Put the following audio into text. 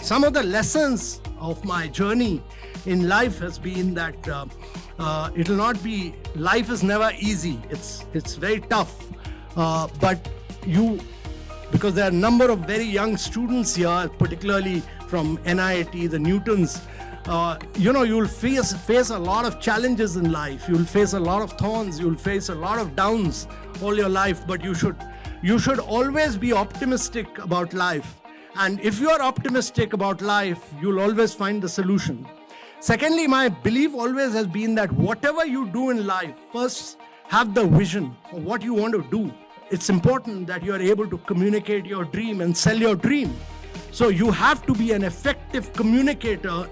some of the lessons of my journey in life has been that it'll not be, life is never easy. It's very tough. But because there are a number of very young students here, particularly from NIIT, the Newtons, you'll face a lot of challenges in life. You'll face a lot of thorns. You'll face a lot of downs all your life. But you should always be optimistic about life. And if you are optimistic about life, you'll always find the solution. Secondly, my belief always has been that whatever you do in life, first have the vision of what you want to do. It's important that you are able to communicate your dream and sell your dream. So you have to be an effective communicator